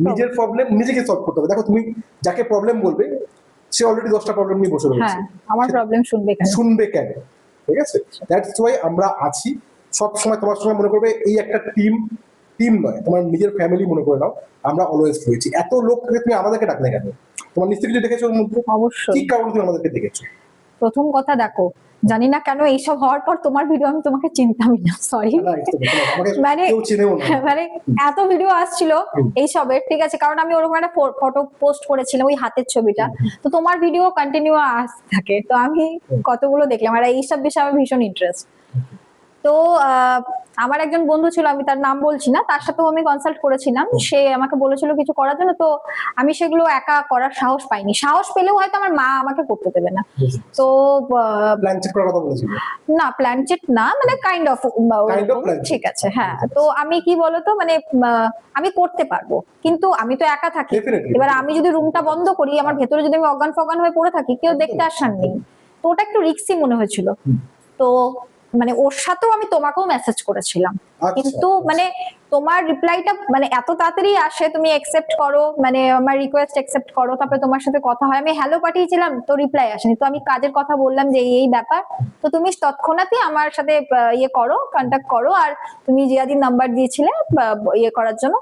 নিজের প্রবলেম নিজেকে সলভ করতে হবে। দেখো তুমি যাকে প্রবলেম বলবে সে অলরেডি 10টা প্রবলেম নিয়ে বসে রয়েছে, আমার প্রবলেম শুনবে কেন? ঠিক আছে, দ্যাটস ওয়াই আমরা আছি সব সময় তোমার সঙ্গে। মনে করবে এই একটা টিম নয়, তোমার নিজের ফ্যামিলি মনে করে নাও। আমরা অলওয়েজ রয়েছি। এত লোক থেকে তুমি আমাদেরকে ডাকলে কেন? তোমার নিশ্চয়ই কিছু দেখেছো ওর মধ্যে, অবশ্যই কি কারণে তুমি আমাদেরকে দেখেছো? প্রথম কথা দেখো, জানি না কেন এইসব হওয়ার পর তোমার ভিডিও আমি তোমাকে চিনতামই না, সরি। মানে মানে এত ভিডিও আসছিল এইসবের, ঠিক আছে, কারণ আমি ওরকম একটা ফটো পোস্ট করেছিলাম ওই হাতের ছবিটা, তো তোমার ভিডিও কন্টিনিউ আসতে থাকে, তো আমি কতগুলো দেখলাম। আর এইসব বিষয়ে আমার ভীষণ ইন্টারেস্ট। তো আমার একজন বন্ধু ছিল, আমি তার নাম বলছি না, তার সাথেও আমি কনসাল্ট করেছিলাম। সে আমাকে বলেছিল কিছু করার জন্য, তো আমি সেগুলো একা করার সাহস পাইনি। সাহস পেলেও হয়তো আমার মা আমাকে করতে দেবে না। তো প্ল্যান চেক করার কথা বলেছিল না, প্ল্যান চেক না, মানে কাইন্ড অফ, ঠিক আছে, হ্যাঁ। তো আমি কি বলতো, মানে আমি করতে পারবো, কিন্তু আমি তো একা থাকি। এবার আমি যদি রুমটা বন্ধ করি, আমার ভেতরে যদি আমি অজ্ঞান ফজ্ঞান হয়ে পড়ে থাকি, কেউ দেখতে আসার নেই, তো ওটা একটু রিস্কি মনে হয়েছিল। তো মানে ওর সাথেও আমি তোমাকেও মেসেজ করেছিলাম, কিন্তু মানে তোমার রিপ্লাইটা মানে এত তাড়াতাড়ি আসে, তুমি অ্যাকসেপ্ট করো, মানে আমার রিকোয়েস্ট অ্যাকসেপ্ট করো, তারপরে তোমার সাথে কথা হয়। আমি হ্যালো পাঠিয়েছিলাম, তো রিপ্লাই আসেনি। তো আমি কাজের কথা বললাম যে এই ব্যাপার, তো তুমি তৎক্ষণাৎই আমার সাথে ইয়ে করো, কন্ট্যাক্ট করো। আর তুমি জিয়াদির নাম্বার দিয়েছিলে ইয়ে করার জন্য,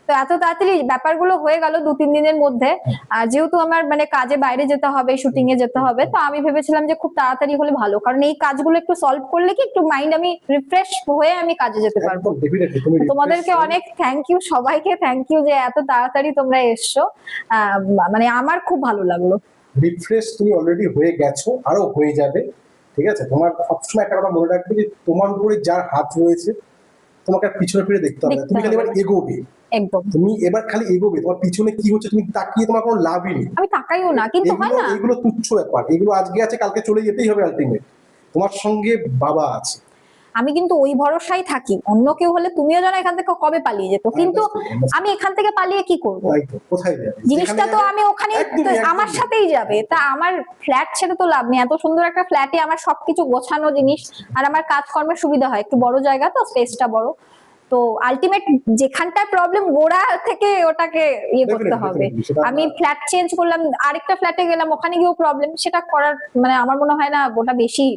তো এত তাড়াতাড়ি ব্যাপারগুলো হয়ে গেল 2-3 দিনের মধ্যে। আর যেহেতু আমার মানে কাজে বাইরে যেতে হবে, শুটিং এ যেতে হবে, তো আমি ভেবেছিলাম যে খুব তাড়াতাড়ি হলে ভালো, কারণ এই কাজগুলো একটু সলভ করলে কি একটু মাইন্ড আমি রিফ্রেশ হয়ে আমি কাজে যেতে পারবো। তোমাদেরকে অনেক থ্যাংক ইউ, সবাইকে থ্যাংক ইউ যে এত তাড়াতাড়ি তোমরা এসছো। মানে আমার খুব ভালো লাগলো। রিফ্রেশ তুমি অলরেডি হয়ে গেছো, আরো হয়ে যাবে। ঠিক আছে, তোমার সবসময় একটা কথা মনে রাখবে যে তোমার উপরে যার হাত রয়েছে তোমাকে পিছনে ফিরে দেখতে হবে। তুমি খালি এবার এগোবে, একদম তুমি এবার খালি এগোবে। তোমার পিছনে কি হচ্ছে তুমি তাকিয়ে তোমার কোনো লাভই নেই। আমি তাকাইও না, কিন্তু হয় না, এগুলো তুচ্ছ ব্যাপার। এগুলো আজকে আছে, কালকে চলে যেতেই হবে। আলটিমেট তোমার সঙ্গে বাবা আছে। আমি কিন্তু ওই ভরসায় থাকি। অন্য কেউ হলে তুমিও জানো এখান থেকে কবে পালিয়ে যেত, কিন্তু আমি এখান থেকে পালিয়ে কি করবো? কোথায় যাবে জিনিসটা তো আমি ওখানে আমার সাথেই যাবে। তা আমার ফ্ল্যাট ছেড়ে তো লাভ নেই। এত সুন্দর একটা ফ্ল্যাটে আমার সবকিছু গোছানো জিনিস, আর আমার কাজকর্মের সুবিধা হয়, একটু বড় জায়গা তো, স্পেসটা বড়। তো আলটিমেট যেখানটায় প্রবলেম গোড়া থেকে ওটাকে ইয়ে করতে হবে। আমি ফ্ল্যাট চেঞ্জ করলাম, আরেকটা ফ্ল্যাটে গেলাম, ওখানে গিয়েও প্রবলেম, সেটা করার মানে আমার মনে হয় না ওটা বেশি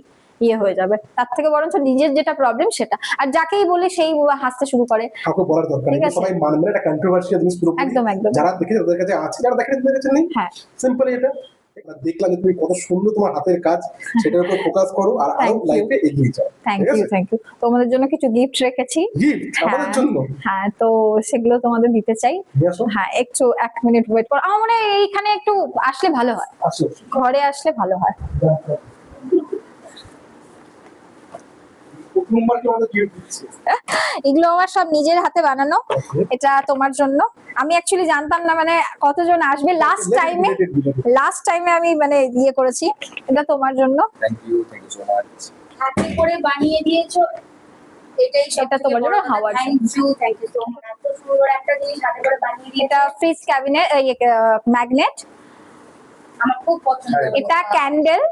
ইয়ে হয়ে যাবে। তার থেকে বরঞ্চ নিজের যেটা প্রবলেম সেটা, আর যাকেই বলে সেই হাসতে শুরু করে। কাউকে বলার দরকার নেই, সবাই মানবে না, এটা কন্ট্রোভার্সিয়াল জিনিস পুরো। একদম একদম। যারা দেখেছে ওদের কাছে আছে, যারা দেখেনি তাদের কাছে নেই। হ্যাঁ, সিম্পল এটা। দেখলাম তুমি কত সুন্দর তোমার হাতের কাজ, সেটার উপর ফোকাস করো আর আরো লাইফে এগিয়ে যাও। Thank you. তোমাদের জন্য কিছু গিফট রেখেছি। গিফট আমাদের জন্য? হ্যাঁ, তো সেগুলো তোমাদের দিতে চাই। হ্যাঁ, একটু 1 মিনিট ওয়েট করো। আমার মনে হয় এইখানে একটু আসলে ভালো হয়, ঘরে আসলে ভালো হয়। এগুলো আমার সব নিজের হাতে বানানো। এটা তোমার জন্য। আমি অ্যাকচুয়ালি জানতাম না মানে কতজন আসবে। লাস্ট টাইমে আমি মানে ইয়ে করেছি। এটা তোমার জন্য। Thank you so much. হাতে করে বানিয়ে দিয়েছো, এটাই সেটা তোমার জন্য। Thank you so much. এত সুন্দর একটা জিনিস হাতে করে বানিয়ে দিয়েছো। এটা ফ্রিজ ক্যাবিনেট ম্যাগনেট, আমার খুব পছন্দ। এটা ক্যান্ডেল,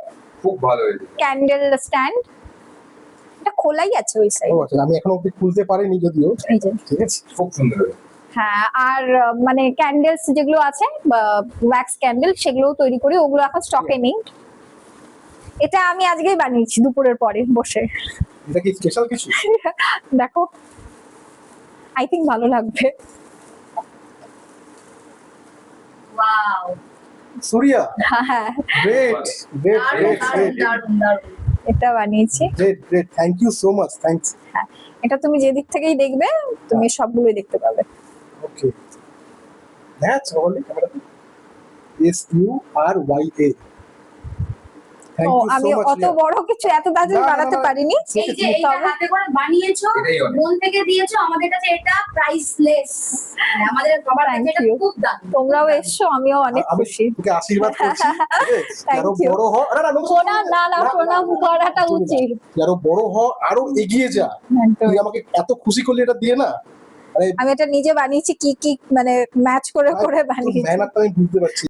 খুব ভালো হয়েছে। Candle stand. এটা খোলাই আছে ওই সাইড। ও আচ্ছা, আমি এখনো অবধি খুলতে পারিনি যদিও। ঠিক আছে, খুব সুন্দর হয়েছে। হ্যাঁ, আর মানে ক্যান্ডেলস যেগুলো আছে ওয়্যাক্স ক্যান্ডেল, সেগুলোও তৈরি করি, ওগুলো এখন স্টকে নেই। এটা আমি আজকেই বানিয়েছি দুপুরের পরে বসে। এটা কি স্পেশাল কিছু? দেখো, আই থিংক ভালো লাগবে। ওয়াও, সুরিয়া, হ্যাঁ, গ্রেট। দারুণ। এটা বানিয়েছি। Great, thank you so much, thanks. হ্যাঁ, এটা তুমি যে দিক থেকেই দেখবে তুমি সবগুলোই দেখতে পাবে। ওকে, দ্যাটস অল। SURYA। আমি অত বড় কিছু এত তাড়াতাড়ি বানাতে পারিনি। এই যে এটা হাতে করে বানিয়েছো, মন থেকে দিয়েছো, আমাদের কাছে এটা প্রাইসলেস। আমাদের সবার কাছে এটা খুব দাম। তোমরাও এসছো, আমিও অনেক খুশি। তোকে আশীর্বাদ করছি, আরো বড় হ। না, প্রণাম করাটা উচিত। আরো বড় হ, আরো এগিয়ে যা। তুই আমাকে এত খুশি করলি এটা দিয়ে না। আমি এটা নিজে বানিয়েছি, কি কি মানে ম্যাচ করে বানিয়েছি। মেহনতটা আমি বুঝতে পারছি।